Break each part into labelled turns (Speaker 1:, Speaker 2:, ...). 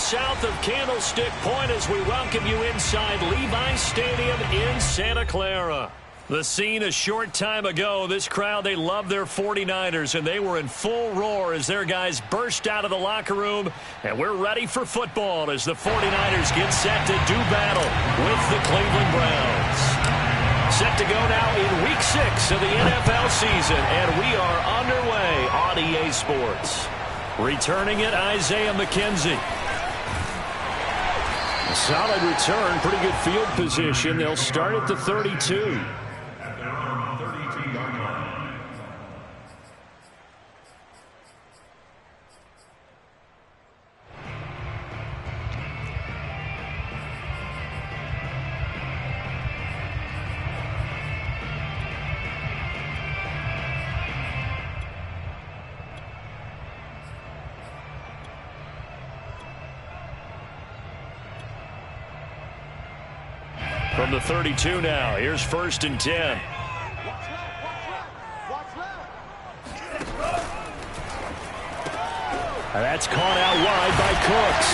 Speaker 1: south of Candlestick Point as we welcome you inside Levi Stadium in Santa Clara. The scene a short time ago, this crowd, they love their 49ers, and they were in full roar as their guys burst out of the locker room. And we're ready for football as the 49ers get set to do battle with the Cleveland Browns. Set to go now in Week 6 of the NFL season, and we are underway on EA Sports. Returning it, Isaiah McKenzie. A solid return, pretty good field position. They'll start at the 32. From the 32 now, here's 1st and 10. And that's caught out wide by Cooks.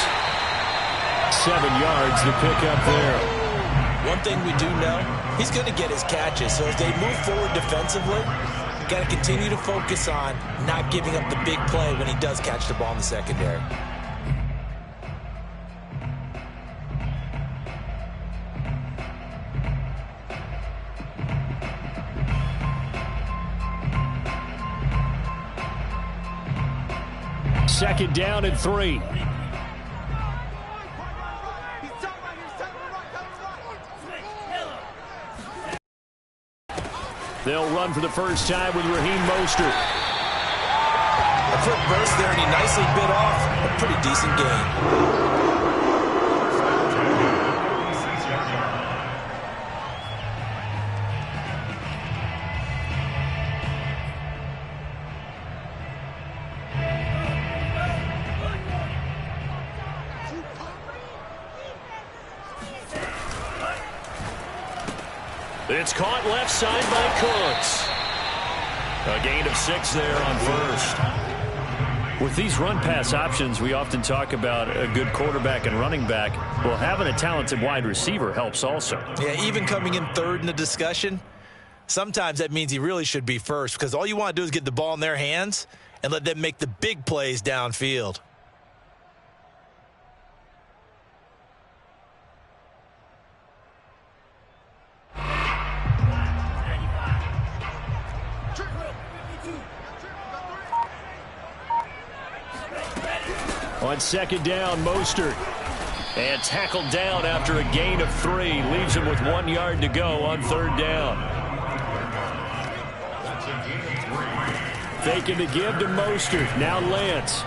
Speaker 1: 7 yards to pick up there.
Speaker 2: One thing we do know, he's going to get his catches. So as they move forward defensively, got to continue to focus on not giving up the big play when he does catch the ball in the secondary.
Speaker 1: Second down and 3. They'll run for the first time with Raheem Mostert.
Speaker 2: A quick burst there, and he nicely bit off a pretty decent gain.
Speaker 1: It's caught left side by Cooks. A gain of 6 there on 1st. With these run-pass options, we often talk about a good quarterback and running back. Well, having a talented wide receiver helps also.
Speaker 2: Yeah, even coming in 3rd in the discussion, sometimes that means he really should be 1st because all you want to do is get the ball in their hands and let them make the big plays downfield.
Speaker 1: On 2nd down, Mostert. And tackled down after a gain of 3. Leaves him with 1 yard to go on 3rd down. Faking to give to Mostert. Now Lance.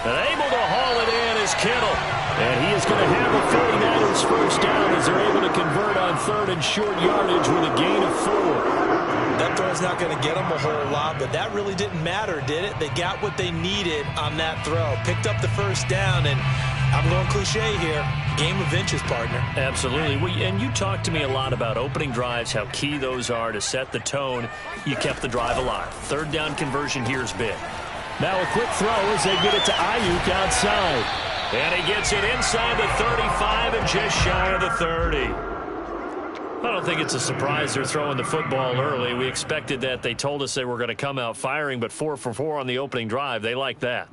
Speaker 1: And able to haul it in is Kittle. And he is going to have the 49ers first down as they're able to convert on 3rd and short yardage with a gain of 4.
Speaker 2: That throw's not going to get them a whole lot, but that really didn't matter, did it? They got what they needed on that throw. Picked up the first down, and I'm going cliche here. Game of inches, partner.
Speaker 1: Absolutely. And you talk to me a lot about opening drives, how key those are to set the tone. You kept the drive alive. 3rd down conversion here is big. Now a quick throw as they get it to Ayuk outside. And he gets it inside the 35 and just shy of the 30. I don't think it's a surprise they're throwing the football early. We expected that. They told us they were going to come out firing, but 4 for 4 on the opening drive. They like that.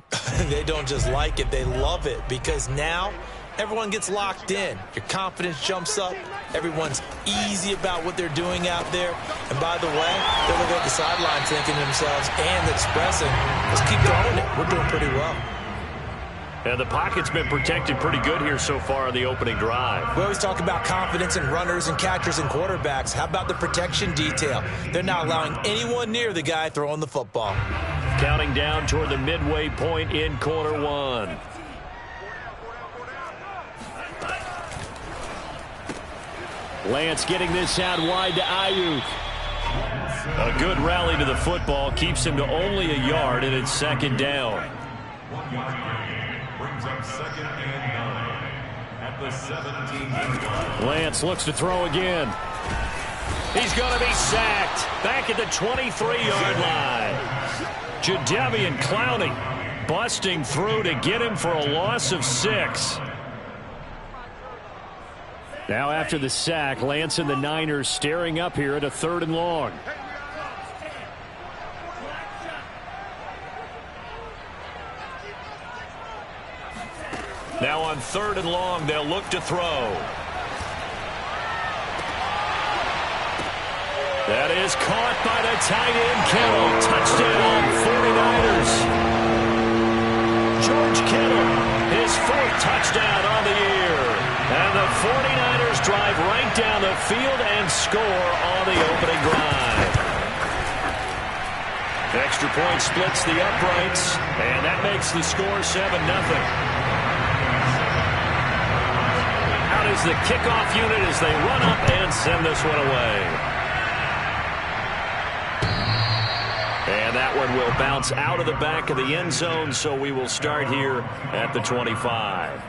Speaker 2: They don't just like it. They love it because now everyone gets locked in. Your confidence jumps up. Everyone's easy about what they're doing out there. And by the way, they're looking at the sideline thinking to themselves and expressing, let's keep throwing it. We're doing pretty well.
Speaker 1: And the pocket's been protected pretty good here so far on the opening drive.
Speaker 2: We always talk about confidence in runners and catchers and quarterbacks. How about the protection detail? They're not allowing anyone near the guy throwing the football.
Speaker 1: Counting down toward the midway point in quarter 1. Lance getting this out wide to Ayuk. A good rally to the football keeps him to only a yard, and it's 2nd down.
Speaker 3: 1 yard brings up 2nd and 9 at the 17.
Speaker 1: Lance looks to throw again. He's going to be sacked back at the 23-yard line. Jadeveon Clowney busting through to get him for a loss of 6. Now after the sack, Lance and the Niners staring up here at a 3rd and long. Now on 3rd and long, they'll look to throw. That is caught by the tight end, Kittle. Touchdown, 49ers. George Kittle, his 4th touchdown on the year. And the 49ers drive right down the field and score on the opening drive. Extra point splits the uprights, and that makes the score 7-0. Out is the kickoff unit as they run up and send this one away. And that one will bounce out of the back of the end zone, so we will start here at the 25.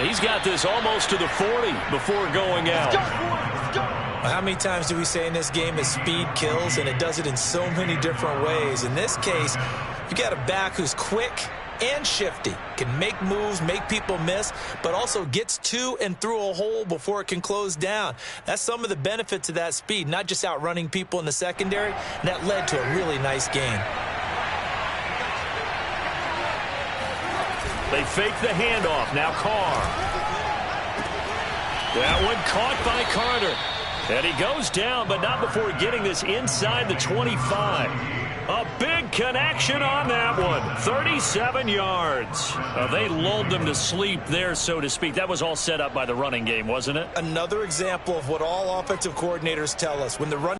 Speaker 1: He's got this almost to the 40 before going out.
Speaker 2: How many times do we say in this game that speed kills, and it does it in so many different ways? In this case, you got a back who's quick and shifty, can make moves, make people miss, but also gets to and through a hole before it can close down. That's some of the benefits of that speed, not just outrunning people in the secondary, and that led to a really nice gain.
Speaker 1: They fake the handoff. Now Carr. That one caught by Carter. And he goes down, but not before getting this inside the 25. A big connection on that one. 37 yards. They lulled them to sleep there, so to speak. That was all set up by the running game, wasn't it?
Speaker 2: Another example of what all offensive coordinators tell us. When the run,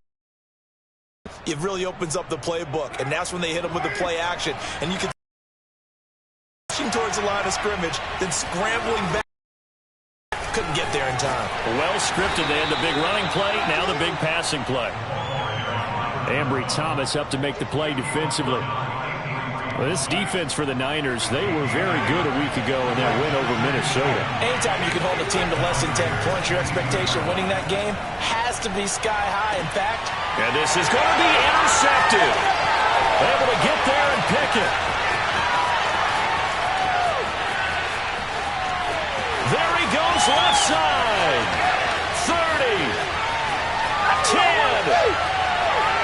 Speaker 2: it really opens up the playbook, and that's when they hit them with the play action. And you can towards the line of scrimmage, then scrambling back. Couldn't get there in time.
Speaker 1: Well scripted. They had the big running play, now the big passing play. Ambry Thomas up to make the play defensively. Well, this defense for the Niners, they were very good a week ago in that win over Minnesota.
Speaker 2: Anytime you can hold a team to less than 10 points, your expectation of winning that game has to be sky high. In fact,
Speaker 1: and this is going to be intercepted. Able to get there and pick it. There he goes, left side. 30. 10.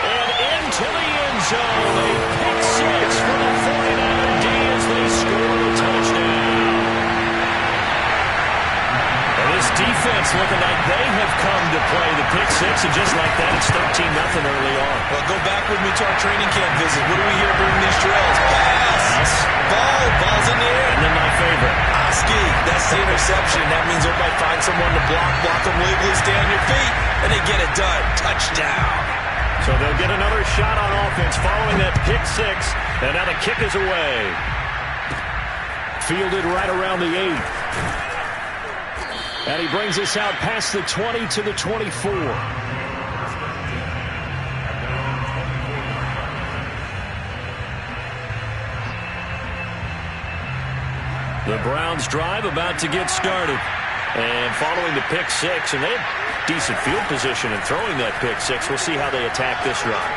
Speaker 1: And into the end zone. A pick 6 for the 49er D as they score the touchdown. And this defense looking like they have come to play the pick 6, and just like that, it's 13-0 early on.
Speaker 2: Well, go back with me to our training camp visit. What do we hear during these drills? Pass. Ball's in the air.
Speaker 1: And then my favorite.
Speaker 2: That's the interception. That means everybody find someone to block them legally, stay on your feet, and they get it done. Touchdown.
Speaker 1: So they'll get another shot on offense following that pick 6, and now the kick is away. Fielded right around the 8. And he brings us out past the 20 to the 24. The Browns drive about to get started. And following the pick 6, and they had decent field position in throwing that pick 6. We'll see how they attack this drive.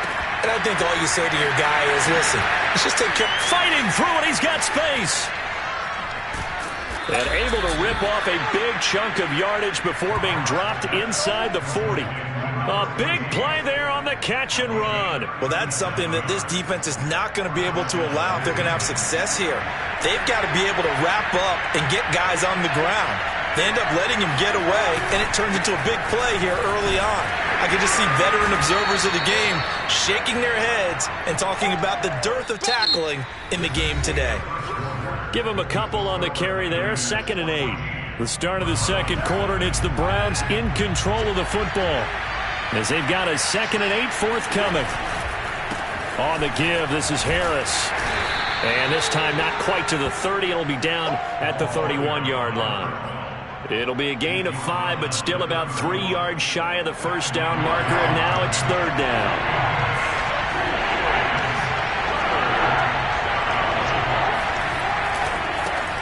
Speaker 2: And I think all you say to your guy is, listen, let's just take care.
Speaker 1: Fighting through it, he's got space. And able to rip off a big chunk of yardage before being dropped inside the 40. A big play there on the catch and run.
Speaker 2: Well, that's something that this defense is not going to be able to allow if they're going to have success here. They've got to be able to wrap up and get guys on the ground. They end up letting him get away, and it turns into a big play here early on. I can just see veteran observers of the game shaking their heads and talking about the dearth of tackling in the game today.
Speaker 1: Give him a couple on the carry there. 2nd and 8. The start of the second quarter, and it's the Browns in control of the football, as they've got a 2nd and 8 forthcoming. On the give, this is Harris. And this time not quite to the 30. It'll be down at the 31-yard line. It'll be a gain of 5, but still about 3 yards shy of the first down marker, and now it's third down.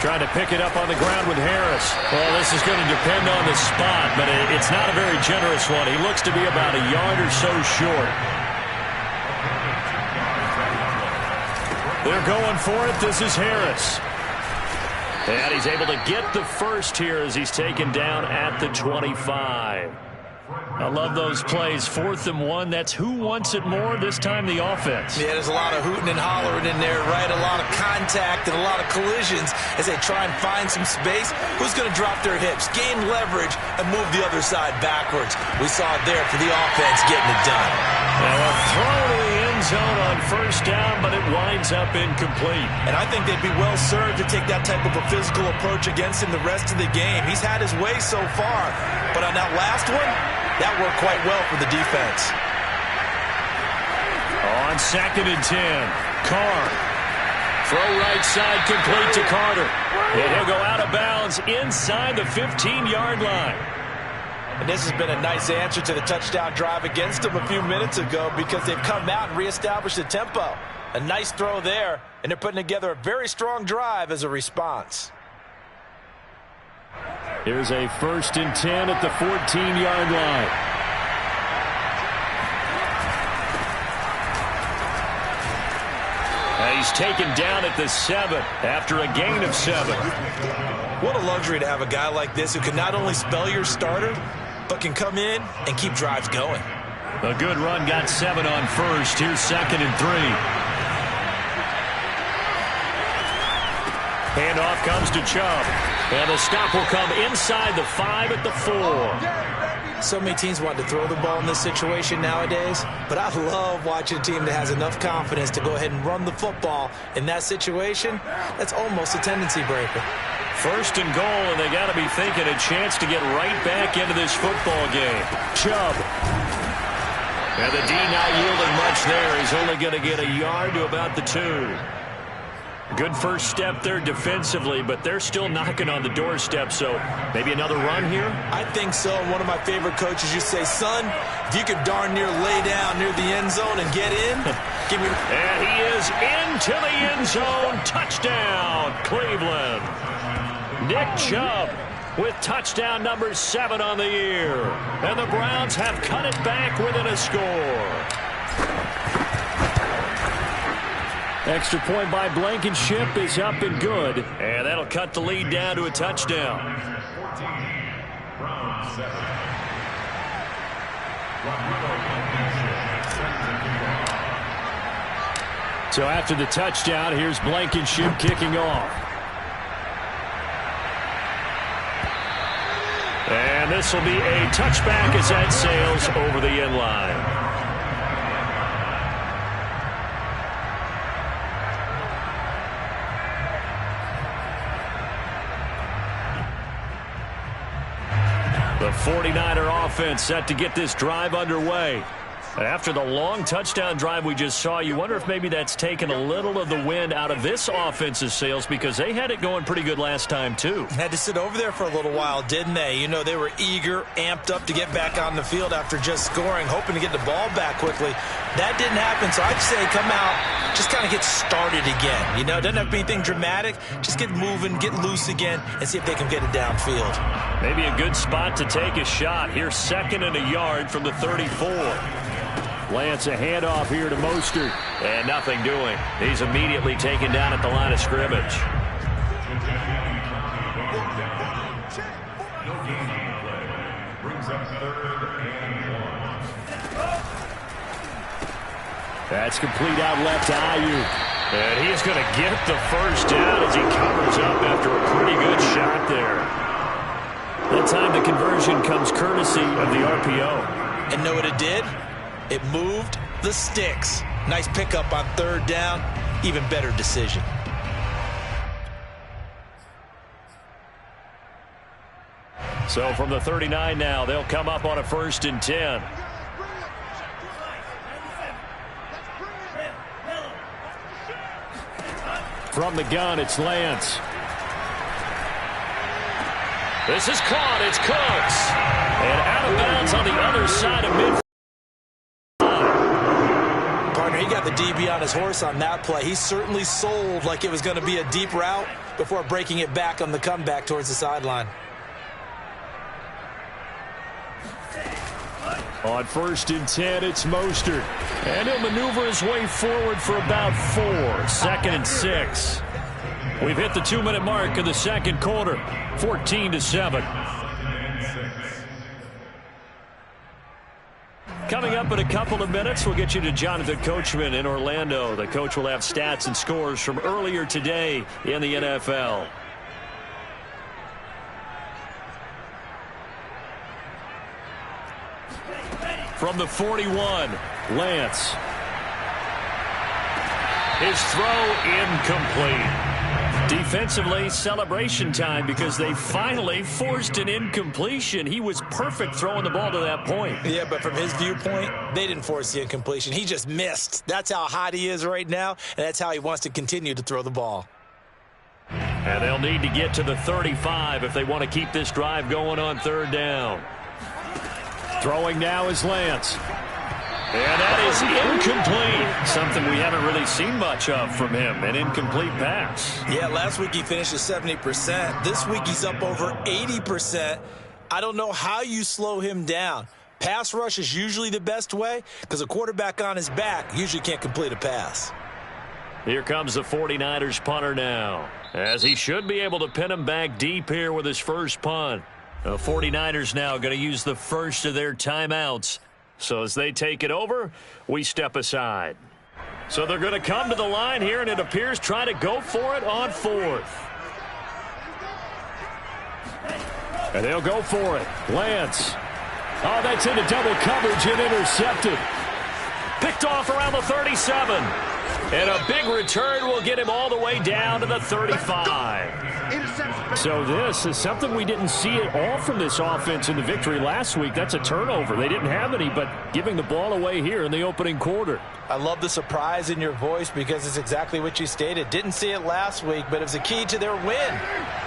Speaker 1: Trying to pick it up on the ground with Harris. Well, this is going to depend on the spot, but it's not a very generous one. He looks to be about a yard or so short. They're going for it. This is Harris. And he's able to get the first here as he's taken down at the 25. I love those plays. 4th and 1. That's who wants it more. This time the offense.
Speaker 2: Yeah, there's a lot of hooting and hollering in there, right? A lot of contact and a lot of collisions as they try and find some space. Who's going to drop their hips, gain leverage, and move the other side backwards? We saw it there for the offense getting it done.
Speaker 1: Now a throw to the end zone on first down, but it winds up incomplete.
Speaker 2: And I think they'd be well served to take that type of a physical approach against him the rest of the game. He's had his way so far, but on that last one, that worked quite well for the defense.
Speaker 1: On 2nd and 10, Carr. Throw right side complete to Carter. And he'll go out of bounds inside the 15-yard line.
Speaker 2: And this has been a nice answer to the touchdown drive against them a few minutes ago because they've come out and reestablished the tempo. A nice throw there, and they're putting together a very strong drive as a response.
Speaker 1: Here's a 1st and 10 at the 14-yard line. And he's taken down at the 7 after a gain of 7.
Speaker 2: What a luxury to have a guy like this who can not only spell your starter, but can come in and keep drives going.
Speaker 1: A good run, got 7 on first. Here's 2nd and 3. Handoff comes to Chubb. And the stop will come inside the 5 at the 4.
Speaker 2: So many teams want to throw the ball in this situation nowadays, but I love watching a team that has enough confidence to go ahead and run the football in that situation. That's almost a tendency breaker.
Speaker 1: 1st and goal, and they got to be thinking a chance to get right back into this football game. Chubb. And the D not yielding much there. He's only going to get a yard to about the 2. Good first step there defensively, but they're still knocking on the doorstep, so maybe another run here?
Speaker 2: I think so. One of my favorite coaches used to say, son, if you could darn near lay down near the end zone and get in, give me...
Speaker 1: And he is into the end zone. Touchdown, Cleveland. Nick Chubb with touchdown number 7 on the year. And the Browns have cut it back within a score. Extra point by Blankenship is up and good. And that'll cut the lead down to a touchdown.
Speaker 3: 14, Browns 7.
Speaker 1: So after the touchdown, here's Blankenship kicking off. And this will be a touchback as that sails over the end line. The 49er offense set to get this drive underway. After the long touchdown drive we just saw, you wonder if maybe that's taken a little of the wind out of this offense's sails because they had it going pretty good last time, too.
Speaker 2: Had to sit over there for a little while, didn't they? You know, they were eager, amped up to get back on the field after just scoring, hoping to get the ball back quickly. That didn't happen, so I'd say come out, just kind of get started again. You know, doesn't have to be anything dramatic. Just get moving, get loose again, and see if they can get it downfield.
Speaker 1: Maybe a good spot to take a shot. Here's 2nd and a yard from the 34. Lance a handoff here to Mostert. And nothing doing. He's immediately taken down at the line of scrimmage.
Speaker 3: Brings up 3rd and 1.
Speaker 1: That's complete out left to Ayuk. And he's going to get the first down as he covers up after a pretty good shot there. That time the conversion comes courtesy of the RPO.
Speaker 2: And know what it did? It moved the sticks. Nice pickup on 3rd down. Even better decision.
Speaker 1: So from the 39 now, they'll come up on a 1st and 10. From the gun, it's Lance. This is caught. It's Cooks. And out of bounds on the other side of midfield.
Speaker 2: Partner, he got the DB on his horse on that play. He certainly sold like it was going to be a deep route before breaking it back on the comeback towards the sideline.
Speaker 1: On 1st and 10, it's Mostert. And he'll maneuver his way forward for about 4. 2nd and 6. We've hit the 2-minute mark of the second quarter. 14-7. Coming up in a couple of minutes, we'll get you to Jonathan Coachman in Orlando. The coach will have stats and scores from earlier today in the NFL. From the 41, Lance. His throw incomplete. Defensively, celebration time because they finally forced an incompletion. He was perfect throwing the ball to that point.
Speaker 2: Yeah, but from his viewpoint, they didn't force the incompletion. He just missed. That's how hot he is right now, and that's how he wants to continue to throw the ball.
Speaker 1: And they'll need to get to the 35 if they want to keep this drive going on 3rd down. Throwing now is Lance. And that is incomplete. Something we haven't really seen much of from him, an incomplete pass.
Speaker 2: Yeah, last week he finished at 70%. This week he's up over 80%. I don't know how you slow him down. Pass rush is usually the best way because a quarterback on his back usually can't complete a pass.
Speaker 1: Here comes the 49ers punter now, as he should be able to pin him back deep here with his first punt. The 49ers now going to use the first of their timeouts. So as they take it over, we step aside. So they're going to come to the line here, and it appears try to go for it on 4th. And they'll go for it. Lance. Oh, that's into double coverage and intercepted. Picked off around the 37. And a big return will get him all the way down to the 35. So this is something we didn't see at all from this offense in the victory last week. That's a turnover. They didn't have any, but giving the ball away here in the opening quarter.
Speaker 2: I love the surprise in your voice because it's exactly what you stated. Didn't see it last week, but it was a key to their win.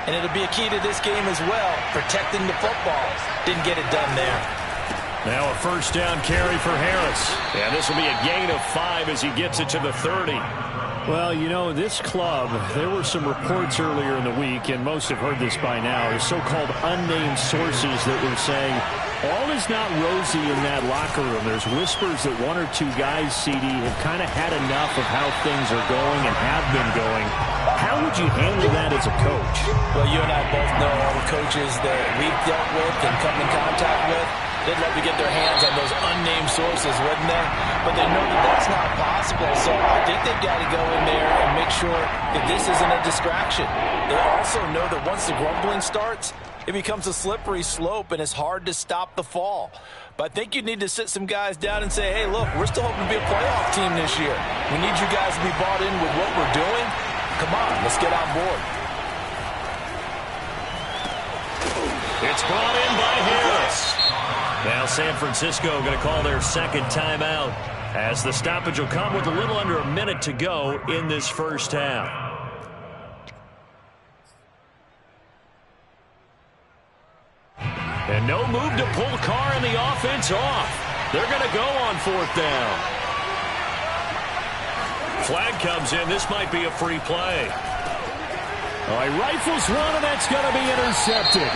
Speaker 2: And it'll be a key to this game as well, protecting the football. Didn't get it done there.
Speaker 1: Now a first down carry for Harris. And this will be a gain of 5 as he gets it to the 30. Well, you know, this club, there were some reports earlier in the week, and most have heard this by now, the so-called unnamed sources that were saying all is not rosy in that locker room. There's whispers that 1 or 2 guys, CD, have kind of had enough of how things are going and have been going. How would you handle that as a coach?
Speaker 2: Well, you and I both know all the coaches that we've dealt with and come in contact with. They'd love to get their hands on those unnamed sources, wouldn't they? But they know that that's not possible, so I think they've got to go in there and make sure that this isn't a distraction. They also know that once the grumbling starts, it becomes a slippery slope, and it's hard to stop the fall. But I think you need to sit some guys down and say, hey, look, we're still hoping to be a playoff team this year. We need you guys to be bought in with what we're doing. Come on, let's get on board.
Speaker 1: It's brought in by Harris. Now San Francisco going to call their second timeout as the stoppage will come with a little under a minute to go in this first half. And no move to pull Carr and the offense off. They're going to go on 4th down. Flag comes in. This might be a free play. Oh, he rifles one, and that's going to be intercepted.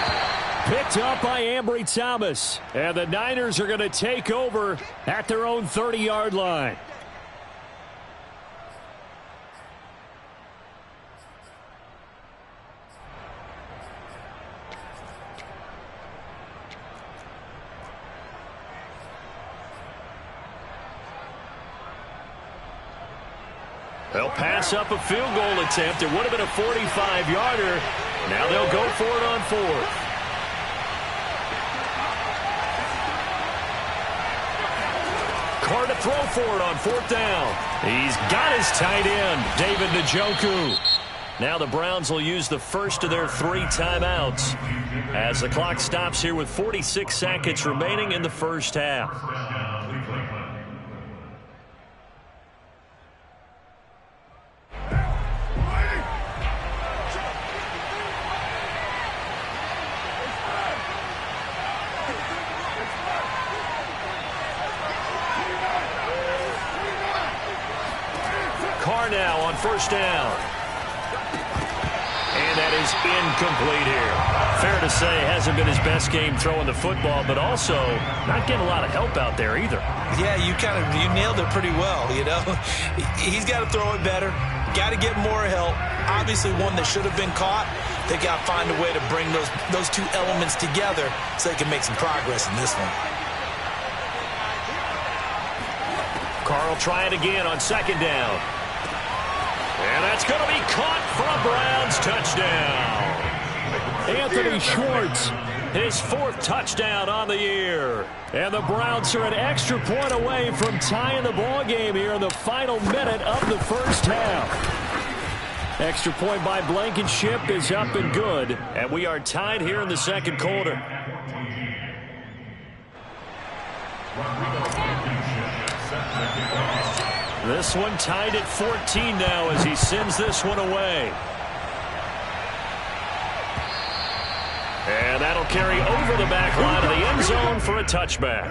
Speaker 1: Picked up by Ambry Thomas. And the Niners are going to take over at their own 30-yard line. They'll pass up a field goal attempt. It would have been a 45-yarder. Now they'll go for it on 4th. Carr to throw for it on 4th down. He's got his tight end, David Njoku. Now the Browns will use the first of their 3 timeouts as the clock stops here with 46 seconds remaining in the first half. Carr now on first down. And that is incomplete here. Fair to say, hasn't been his best game throwing the football, but also not getting a lot of help out there either.
Speaker 2: Yeah, you nailed it pretty well, you know. He's got to throw it better. Got to get more help. Obviously one that should have been caught. They got to find a way to bring those two elements together so they can make some progress in this one.
Speaker 1: Carr will try it again on second down. And that's going to be caught for a Browns touchdown. Anthony Schwartz, his 4th touchdown on the year. And the Browns are an extra point away from tying the ball game here in the final minute of the first half. Extra point by Blankenship is up and good. And we are tied here in the second quarter. This one tied at 14 now as he sends this one away. And that'll carry over the back line of the end zone for a touchback.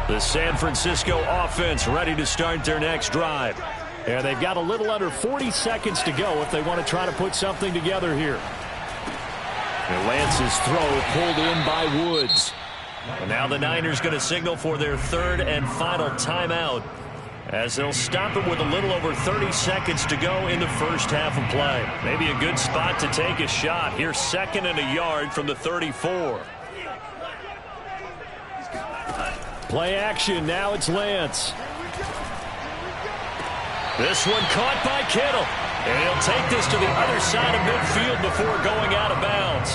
Speaker 1: The San Francisco offense ready to start their next drive. And they've got a little under 40 seconds to go if they want to try to put something together here. And Lance's throw pulled in by Woods. And now the Niners going to signal for their 3rd and final timeout as they'll stop it with a little over 30 seconds to go in the first half of play. Maybe a good spot to take a shot. Here's 2nd and a yard from the 34. Play action. Now it's Lance. This one caught by Kittle. And he'll take this to the other side of midfield before going out of bounds.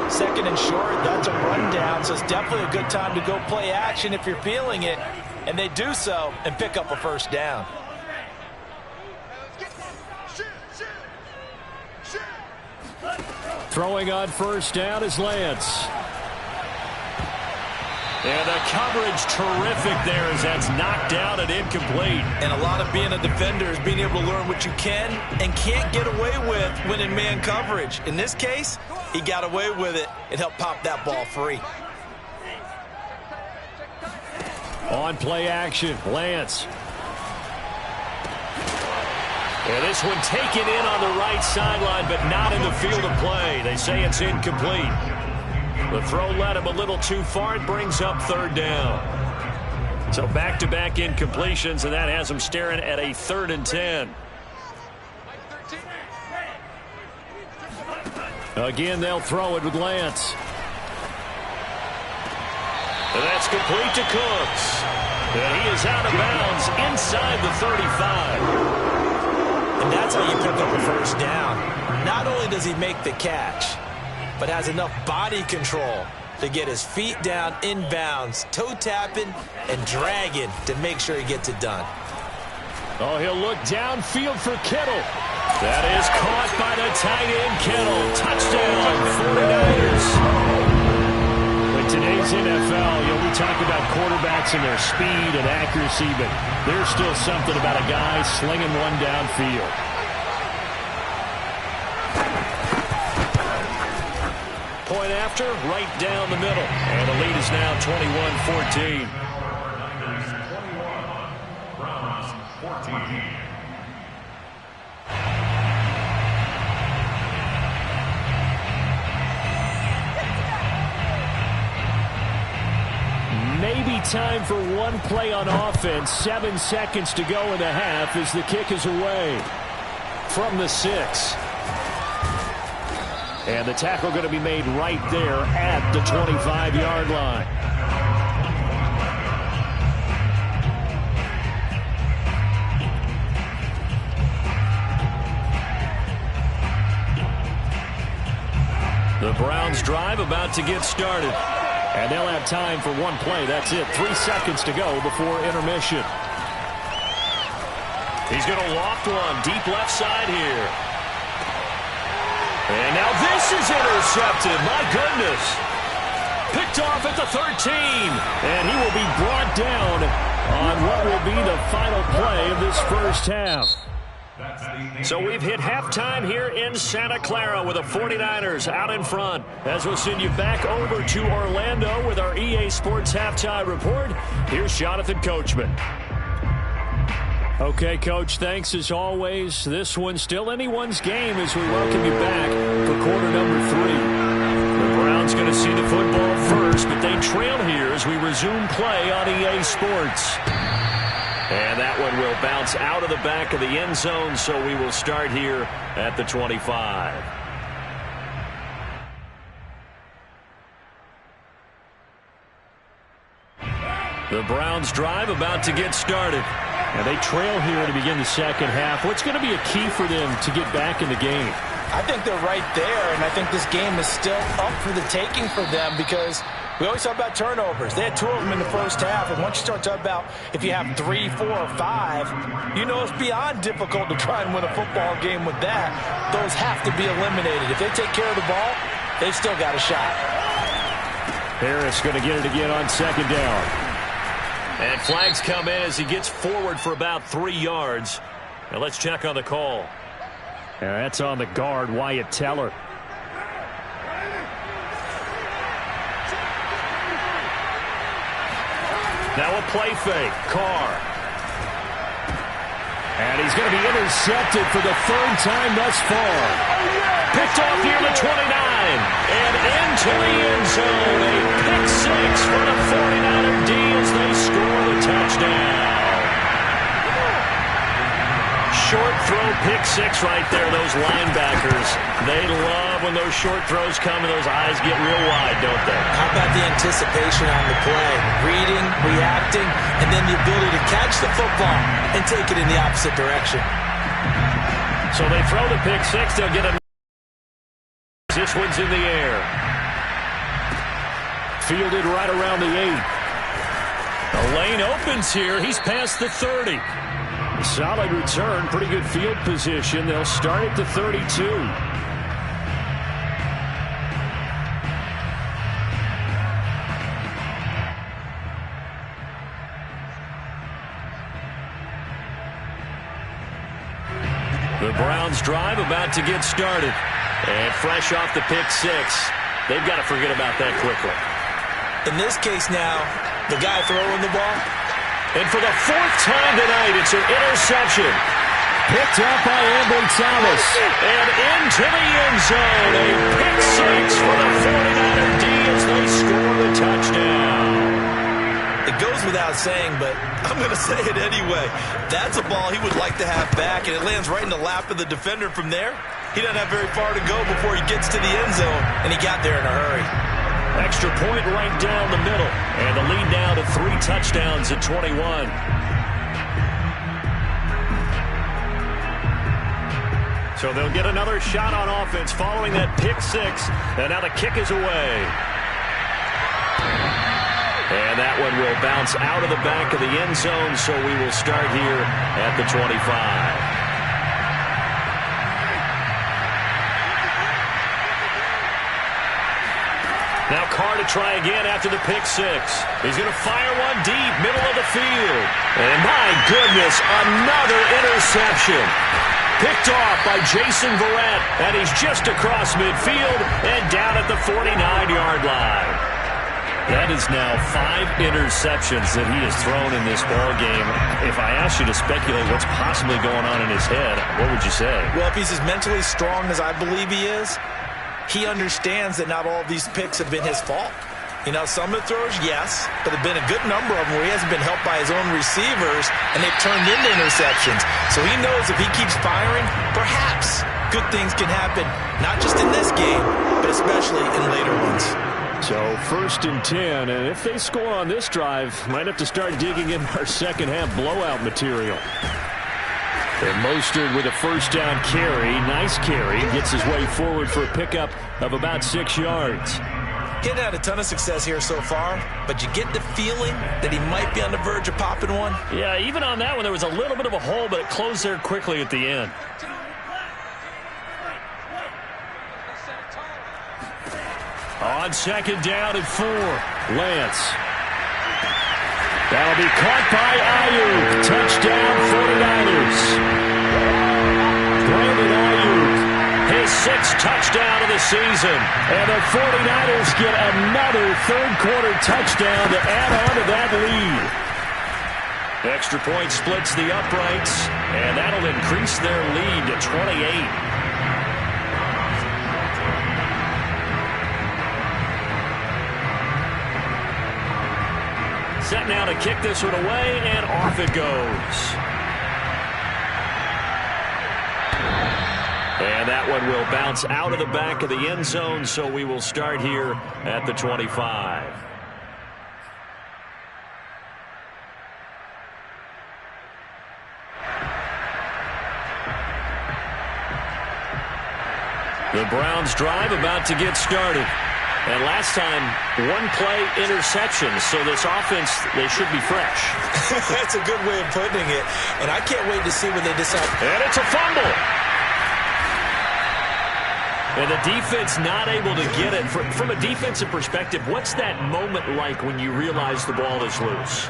Speaker 2: 2nd and short, that's a rundown, so it's definitely a good time to go play action if you're feeling it. And they do so and pick up a first down.
Speaker 1: Throwing on first down is Lance. And the coverage terrific there as that's knocked out and incomplete.
Speaker 2: And a lot of being a defender is being able to learn what you can and can't get away with when in man coverage. In this case, he got away with it and helped pop that ball free.
Speaker 1: On play action, Lance. And this one taken in on the right sideline, but not in the field of play. They say it's incomplete. The throw led him a little too far. It brings up 3rd down. So back-to-back incompletions, and that has him staring at a 3rd and 10. Again, they'll throw it with Lance. And that's complete to Cooks. And he is out of bounds inside the 35.
Speaker 2: And that's how you pick up a first down. Not only does he make the catch, but has enough body control to get his feet down inbounds, toe tapping and dragging to make sure he gets it done.
Speaker 1: Oh, he'll look downfield for Kittle. That is caught by the tight end, Kittle. Touchdown, 49ers. In today's NFL, we talk about quarterbacks and their speed and accuracy, but there's still something about a guy slinging one downfield. Point after, right down the middle. And the lead is now 21-14.
Speaker 3: Browns 14.
Speaker 1: Maybe time for one play on offense. 7 seconds to go in the half as the kick is away from the 6. And the tackle going to be made right there at the 25-yard line. The Browns drive about to get started. And they'll have time for one play. That's it. 3 seconds to go before intermission. He's going to loft one deep left side here. And now this is intercepted. My goodness. Picked off at the 13. And he will be brought down on what will be the final play of this first half.
Speaker 3: That's the
Speaker 1: So we've hit halftime here in Santa Clara with the 49ers out in front. As we'll send you back over to Orlando with our EA Sports Halftime Report, here's Jonathan Coachman. Okay, Coach, thanks as always. This one's still anyone's game as we welcome you back for quarter number 3. The Browns going to see the football first, but they trail here as we resume play on EA Sports. And that one will bounce out of the back of the end zone, so we will start here at the 25. The Browns drive about to get started. And they trail here to begin the second half. What's going to be a key for them to get back in the game?
Speaker 2: I think they're right there, and I think this game is still up for the taking for them because we always talk about turnovers. They had 2 of them in the first half, and once you start talking about if you have 3, 4, or 5, you know it's beyond difficult to try and win a football game with that. Those have to be eliminated. If they take care of the ball, they've still got a shot.
Speaker 1: Harris going to get it again on second down. And flags come in as he gets forward for about 3 yards. Now let's check on the call. And that's on the guard, Wyatt Teller. Now a play fake. Carr. And he's going to be intercepted for the 3rd time thus far. Picked off near the 29. And into the end zone. A pick 6 for the 49er D as they score the touchdown. Short throw, pick 6 right there. Those linebackers, they love when those short throws come and those eyes get real wide, don't they?
Speaker 2: How about the anticipation on the play? Reading, reacting, and then the ability to catch the football and take it in the opposite direction.
Speaker 1: So they throw the pick 6. They'll get a... This one's in the air. Fielded right around the 8. The lane opens here. He's past the 30. Solid return, pretty good field position. They'll start at the 32. The Browns drive about to get started. And fresh off the pick 6, they've got to forget about that quickly.
Speaker 2: In this case now, the guy throwing the ball,
Speaker 1: and for the 4th time tonight, it's an interception. Picked up by Ambry Thomas. And into the end zone. A pick 6 for the 49er D as they score the touchdown.
Speaker 2: It goes without saying, but I'm going to say it anyway. That's a ball he would like to have back, and it lands right in the lap of the defender from there. He doesn't have very far to go before he gets to the end zone, and he got there in a hurry.
Speaker 1: Extra point right down the middle. And the lead now to 3 touchdowns at 21. So they'll get another shot on offense following that pick 6. And now the kick is away. And that one will bounce out of the back of the end zone. So we will start here at the 25. Now Carr to try again after the pick 6. He's going to fire one deep, middle of the field. And my goodness, another interception. Picked off by Jason Verrett, and he's just across midfield and down at the 49-yard line. That is now 5 interceptions that he has thrown in this ball game. If I asked you to speculate what's possibly going on in his head, what would you say?
Speaker 2: Well, if he's as mentally strong as I believe he is, he understands that not all of these picks have been his fault. You know, some of the throws, yes, but there have been a good number of them where he hasn't been helped by his own receivers, and they've turned into interceptions. So he knows if he keeps firing, perhaps good things can happen, not just in this game, but especially in later ones.
Speaker 1: So 1st and 10, and if they score on this drive, might have to start digging in our second half blowout material. And Mostert with a 1st down carry. Nice carry. Gets his way forward for a pickup of about 6 yards.
Speaker 2: He hadn't had a ton of success here so far, but you get the feeling that he might be on the verge of popping one.
Speaker 1: Yeah, even on that one, there was a little bit of a hole, but it closed there quickly at the end. On 2nd down and 4, Lance. That'll be caught by Ayuk. Touchdown, 49ers. Brandon Ayuk. His sixth touchdown of the season. And the 49ers get another third-quarter touchdown to add on to that lead. Extra point splits the uprights, and that'll increase their lead to 28. Set now to kick this one away, and off it goes. And that one will bounce out of the back of the end zone, so we will start here at the 25. The Browns drive about to get started. And last time, one play interception, so this offense, they should be fresh.
Speaker 2: That's a good way of putting it. And I can't wait to see when they decide.
Speaker 1: And it's a fumble. And the defense not able to get it. From a defensive perspective, what's that moment like when you realize the ball is loose?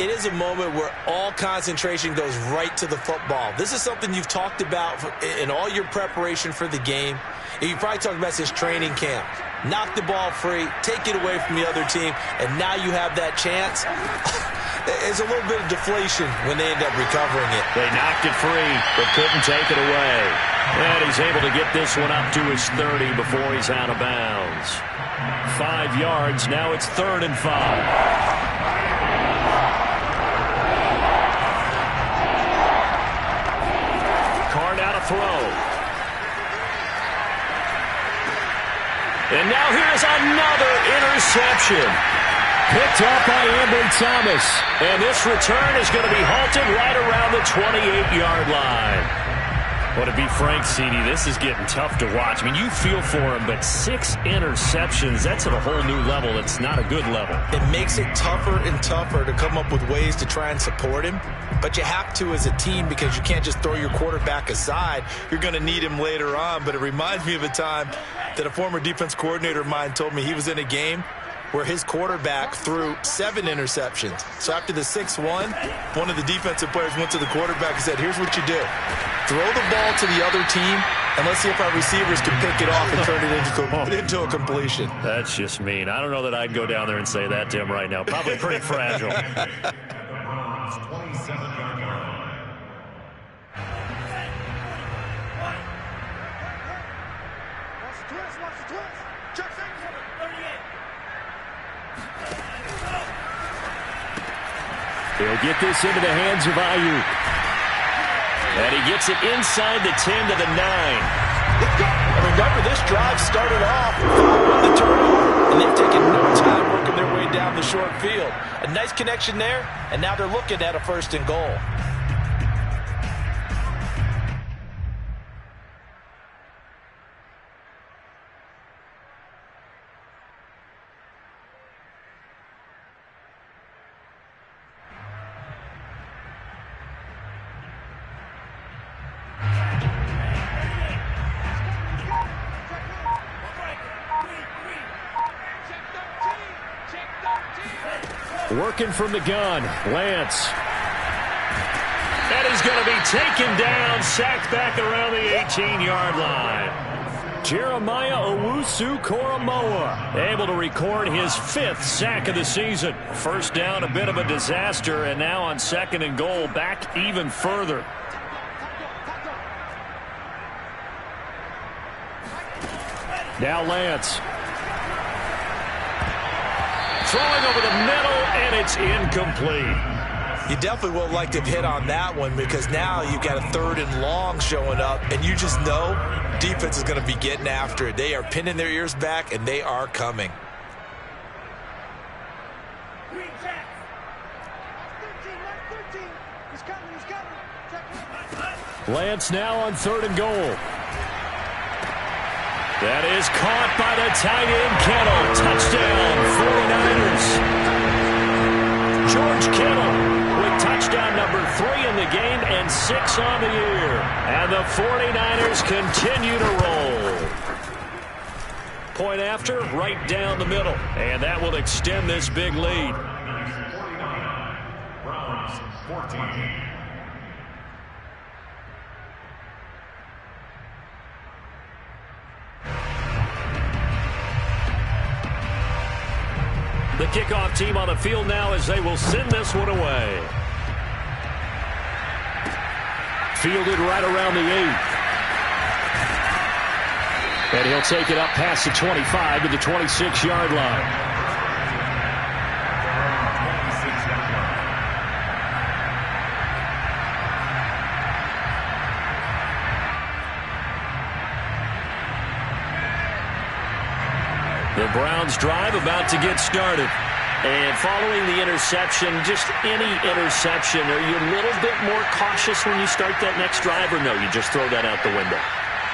Speaker 2: It is a moment where all concentration goes right to the football. This is something you've talked about in all your preparation for the game. And you probably talked about this training camp. Knock the ball free, take it away from the other team, and now you have that chance. There's a little bit of deflation when they end up recovering it.
Speaker 1: They knocked it free, but couldn't take it away. And he's able to get this one up to his 30 before he's out of bounds. 5 yards, now it's 3rd and 5. Throw. And now here's another interception. Picked up by Ambry Thomas. And this return is going to be halted right around the 28-yard line. Well, to be frank, CD, this is getting tough to watch. I mean, you feel for him, but 6 interceptions, that's at a whole new level. It's not a good level.
Speaker 2: It makes it tougher and tougher to come up with ways to try and support him. But you have to as a team because you can't just throw your quarterback aside. You're going to need him later on. But it reminds me of a time that a former defense coordinator of mine told me he was in a game where his quarterback threw 7 interceptions. So after the 6th one of the defensive players went to the quarterback and said, here's what you do. Throw the ball to the other team, and let's see if our receivers can pick it off and turn it into a completion.
Speaker 1: That's just mean. I don't know that I'd go down there and say that to him right now. Probably pretty fragile. He'll get this into the hands of Ayuk. And he gets it inside the 10 to the 9.
Speaker 2: And remember, this drive started off with the turnover, and they've taken no time working their way down the short field. A nice connection there, and now they're looking at a 1st and goal.
Speaker 1: Working from the gun, Lance. And he's going to be taken down, sacked back around the 18-yard line. Jeremiah Owusu-Koramoah able to record his 5th sack of the season. First down, a bit of a disaster, and now on 2nd and goal, back even further. Now Lance. Throwing over the middle, and it's incomplete.
Speaker 2: You definitely would like to have hit on that one because now you've got a 3rd and long showing up, and you just know defense is going to be getting after it. They are pinning their ears back, and they are coming.
Speaker 1: Lance now on 3rd and goal. That is caught by the tight end, Kittle. Touchdown, 49ers. George Kittle with touchdown number 3 in the game and 6 on the year. And the 49ers continue to roll. Point after, right down the middle. And that will extend this big lead.
Speaker 3: 49, Browns 14.
Speaker 1: kickoff team on the field now as they will send this one away. Fielded right around the 8. And he'll take it up past the 25 to the 26-yard line. The Browns drive about to get started. And following the interception, just any interception, are you a little bit more cautious when you start that next drive, or no, you just throw that out the window?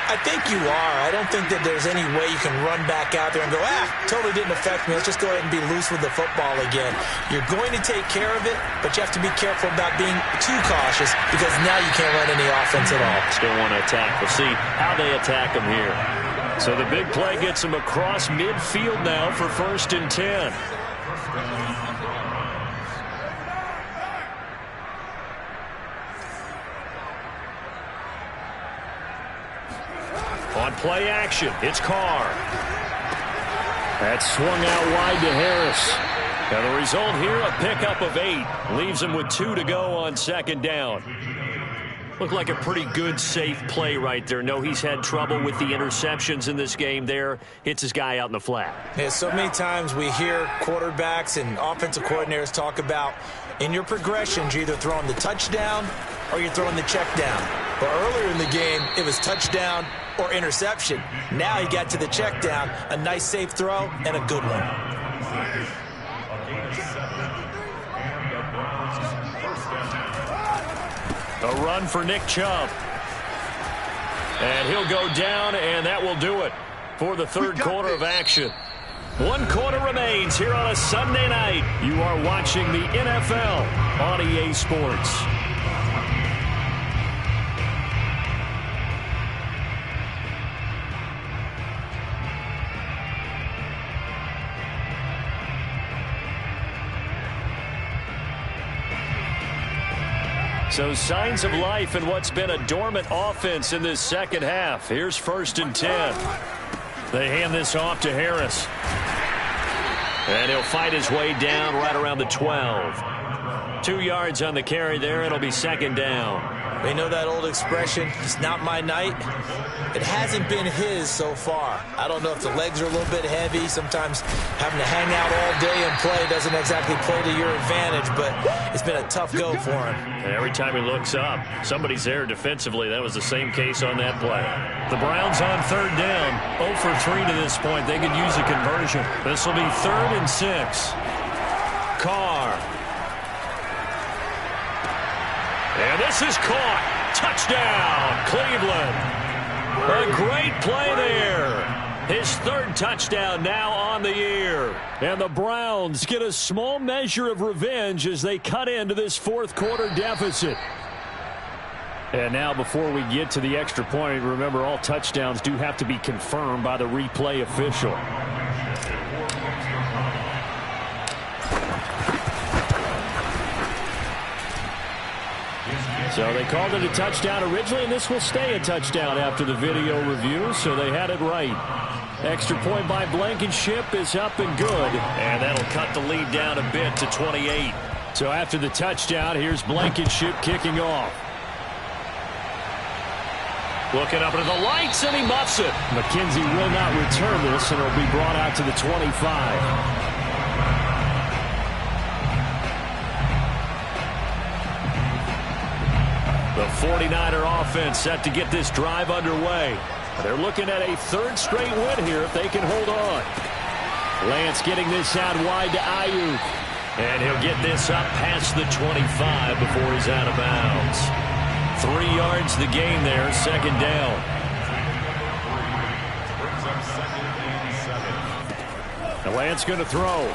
Speaker 2: I think you are. I don't think that there's any way you can run back out there and go, totally didn't affect me. Let's just go ahead and be loose with the football again. You're going to take care of it, but you have to be careful about being too cautious because now you can't run any offense at all.
Speaker 1: Still want to attack. We'll see how they attack them here. So the big play gets them across midfield now for 1st and 10. On play action, it's Carr. That's swung out wide to Harris. And the result here, a pickup of 8. Leaves him with 2 to go on 2nd down. Looked like a pretty good, safe play right there. No, he's had trouble with the interceptions in this game there. Hits his guy out in the flat.
Speaker 2: Yeah, so many times we hear quarterbacks and offensive coordinators talk about in your progressions, you're either throwing the touchdown or you're throwing the check down. But earlier in the game, it was touchdown or interception. Now he got to the check down, a nice safe throw, and a good one.
Speaker 1: A run for Nick Chubb. And he'll go down, and that will do it for the 3rd quarter of action. 1 quarter remains here on a Sunday night. You are watching the NFL on EA Sports. So signs of life in what's been a dormant offense in this second half. Here's 1st and 10. They hand this off to Harris. And he'll fight his way down right around the 12. 2 yards on the carry there. It'll be 2nd down.
Speaker 2: They know that old expression, it's not my night. It hasn't been his so far. I don't know if the legs are a little bit heavy. Sometimes having to hang out all day and play doesn't exactly play to your advantage, but it's been a tough go for him.
Speaker 1: And every time he looks up, somebody's there defensively. That was the same case on that play. The Browns on 3rd down, 0 for 3 to this point. They could use a conversion. This will be 3rd and 6. Carr. And this is caught. Touchdown, Cleveland. A great play there. His 3rd touchdown now on the year. And the Browns get a small measure of revenge as they cut into this 4th quarter deficit. And now before we get to the extra point, remember all touchdowns do have to be confirmed by the replay official. So they called it a touchdown originally, and this will stay a touchdown after the video review, so they had it right. Extra point by Blankenship is up and good, and that'll cut the lead down a bit to 28. So after the touchdown, here's Blankenship kicking off. Looking up into the lights, and he muffs it. McKenzie will not return this, and it'll be brought out to the 25. The 49er offense set to get this drive underway. They're looking at a 3rd straight win here if they can hold on. Lance getting this out wide to Ayuk. And he'll get this up past the 25 before he's out of bounds. 3 yards the game there, 2nd down. And Lance going to throw.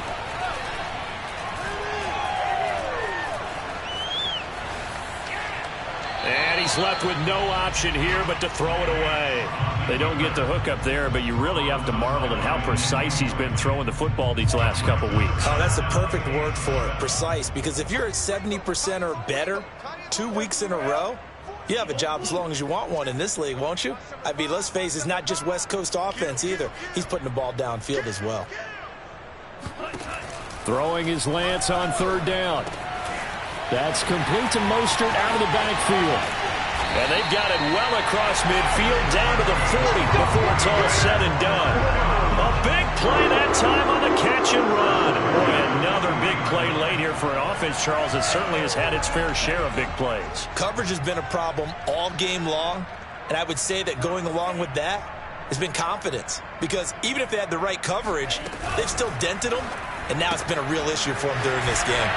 Speaker 1: And he's left with no option here but to throw it away. They don't get the hook up there, but you really have to marvel at how precise he's been throwing the football these last couple weeks.
Speaker 2: Oh, that's the perfect word for it, precise, because if you're at 70% or better 2 weeks in a row, you have a job as long as you want one in this league, won't you? I mean, let's face it, it's not just West Coast offense either. He's putting the ball downfield as well.
Speaker 1: Throwing his lance on third down. That's complete to Mostert out of the backfield. And they've got it well across midfield down to the 40 before it's all said and done. A big play that time on the catch and run. Boy, another big play late here for an offense, Charles, that certainly has had its fair share of big plays.
Speaker 2: Coverage has been a problem all game long, and I would say that going along with that has been confidence. Because even if they had the right coverage, they've still dented them, and now it's been a real issue for them during this game.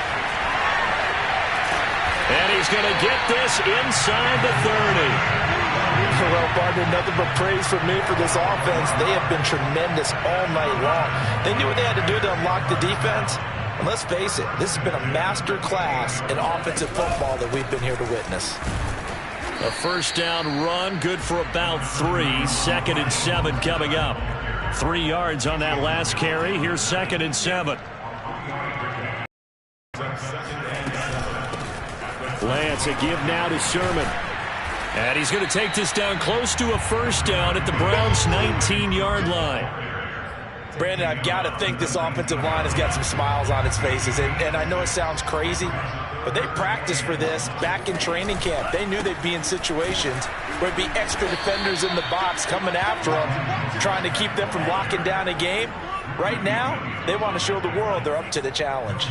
Speaker 1: And he's going to get this inside the 30.
Speaker 2: Well, partner, nothing but praise from me for this offense. They have been tremendous all night long. They knew what they had to do to unlock the defense. And let's face it, this has been a master class in offensive football that we've been here to witness.
Speaker 1: A first down run, good for about 3. 2nd and 7 coming up. 3 yards on that last carry. Here's 2nd and 7. Lance, a give now to Sherman. And he's going to take this down close to a first down at the Browns' 19-yard line.
Speaker 2: Brandon, I've got to think this offensive line has got some smiles on its faces. And I know it sounds crazy, but they practiced for this back in training camp. They knew they'd be in situations where it'd be extra defenders in the box coming after them, trying to keep them from locking down a game. Right now, they want to show the world they're up to the challenge.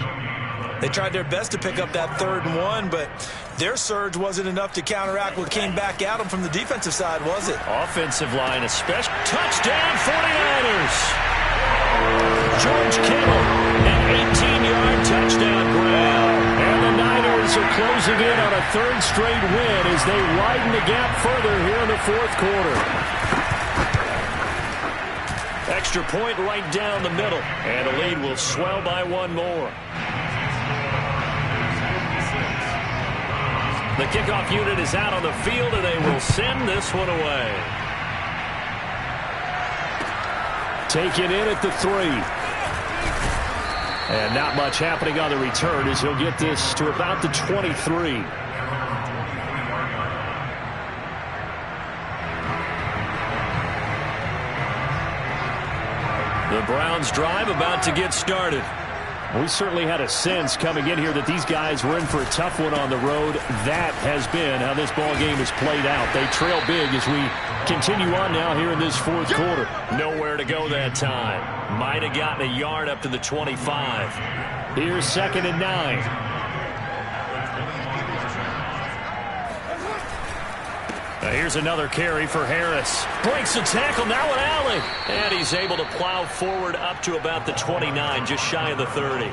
Speaker 2: They tried their best to pick up that 3rd and 1, but their surge wasn't enough to counteract what came back at them from the defensive side, was it?
Speaker 1: Offensive line, especially. Touchdown, 49ers! George Kittle, an 18-yard touchdown grab. And the Niners are closing in on a 3rd straight win as they widen the gap further here in the 4th quarter. Extra point right down the middle, and the lead will swell by 1 more. The kickoff unit is out on the field, and they will send this one away. Taken in at the 3. And not much happening on the return as he'll get this to about the 23. The Browns drive about to get started. We certainly had a sense coming in here that these guys were in for a tough one on the road. That has been how this ball game has played out. They trail big as we continue on now here in this 4th quarter. Nowhere to go that time. Might have gotten a yard up to the 25. Here's 2nd and 9. Here's another carry for Harris. Breaks the tackle, now an alley. And he's able to plow forward up to about the 29, just shy of the 30.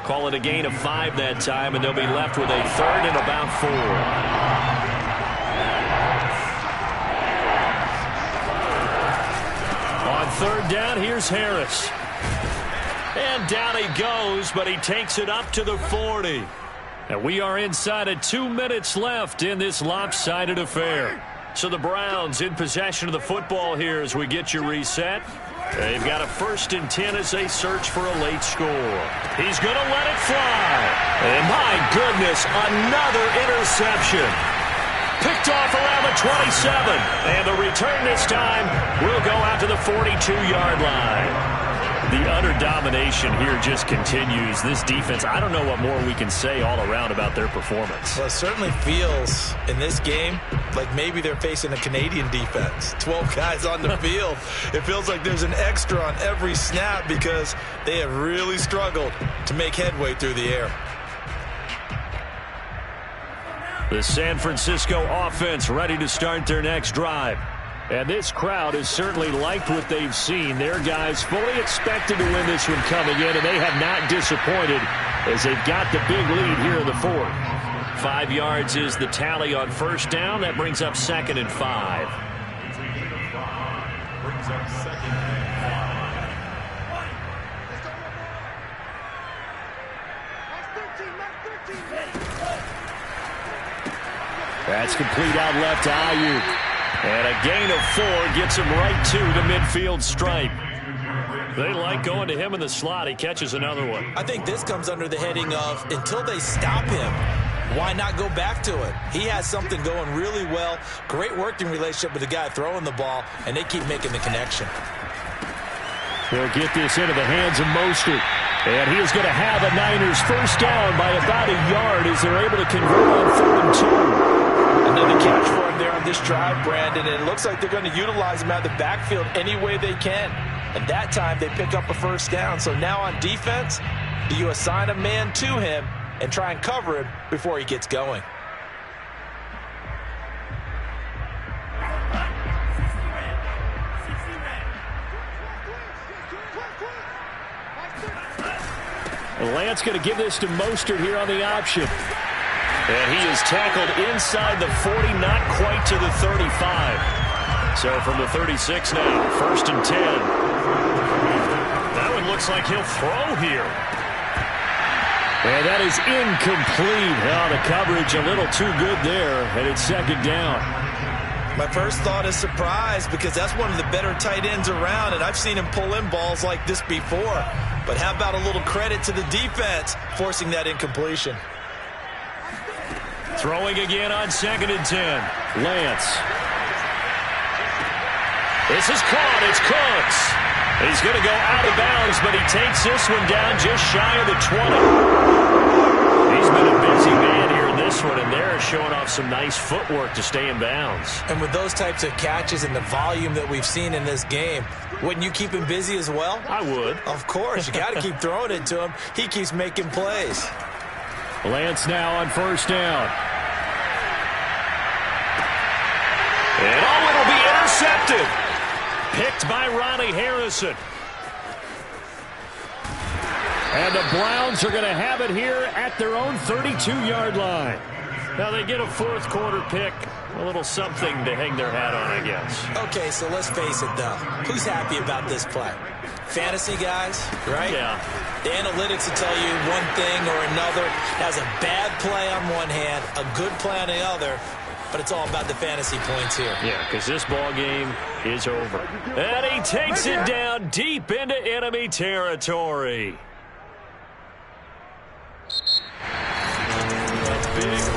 Speaker 1: Call it a gain of 5 that time, and they'll be left with a 3rd and about 4. On 3rd down, here's Harris. And down he goes, but he takes it up to the 40. And we are inside of 2 minutes left in this lopsided affair. So the Browns in possession of the football here as we get you reset. They've got a 1st and 10 as they search for a late score. He's going to let it fly. And my goodness, another interception. Picked off around the 27. And the return this time will go out to the 42-yard line. The utter domination here just continues. This defense, I don't know what more we can say all around about their performance.
Speaker 2: Well, it certainly feels in this game like maybe they're facing a Canadian defense. 12 guys on the field. It feels like there's an extra on every snap because they have really struggled to make headway through the air.
Speaker 1: The San Francisco offense ready to start their next drive. And this crowd has certainly liked what they've seen. Their guys fully expected to win this one coming in, and they have not disappointed as they've got the big lead here in the 4th. 5 yards is the tally on 1st down. That brings up 2nd and 5. That's complete out left to Ayuk. And a gain of 4 gets him right to the midfield stripe. They like going to him in the slot. He catches another one.
Speaker 2: I think this comes under the heading of until they stop him, why not go back to it? He has something going really well. Great working relationship with the guy throwing the ball, and they keep making the connection.
Speaker 1: They'll get this into the hands of Mostert. And he is going to have a Niners first down by about a yard as they're able to convert on 3rd and 2.
Speaker 2: Another catch for him there on this drive, Brandon, and it looks like they're going to utilize him out of the backfield any way they can. And that time they pick up a first down. So now on defense, do you assign a man to him and try and cover him before he gets going?
Speaker 1: And Lance going to give this to Mostert here on the option. And he is tackled inside the 40, not quite to the 35. So from the 36 now, 1st and 10. That one looks like he'll throw here. And that is incomplete. Oh, the coverage a little too good there, and it's 2nd down.
Speaker 2: My first thought is surprise because that's one of the better tight ends around, and I've seen him pull in balls like this before. But how about a little credit to the defense forcing that incompletion?
Speaker 1: Throwing again on 2nd and 10. Lance. This is caught. It's Cooks. He's going to go out of bounds, but he takes this one down just shy of the 20. He's been a busy man here in this one, and they're showing off some nice footwork to stay in bounds.
Speaker 2: And with those types of catches and the volume that we've seen in this game, wouldn't you keep him busy as well?
Speaker 1: I would.
Speaker 2: Of course. You got to keep throwing it to him. He keeps making plays.
Speaker 1: Lance now on 1st down. And oh, it'll be intercepted. Picked by Ronnie Harrison. And the Browns are going to have it here at their own 32-yard line. Now they get a 4th quarter pick. A little something to hang their hat on, I guess.
Speaker 2: Okay, so let's face it, though. Who's happy about this play? Fantasy guys, right?
Speaker 1: Yeah.
Speaker 2: The analytics will tell you one thing or another. Has a bad play on one hand, a good play on the other, but it's all about the fantasy points here.
Speaker 1: Yeah, because this ball game is over. And he takes it down deep into enemy territory. A big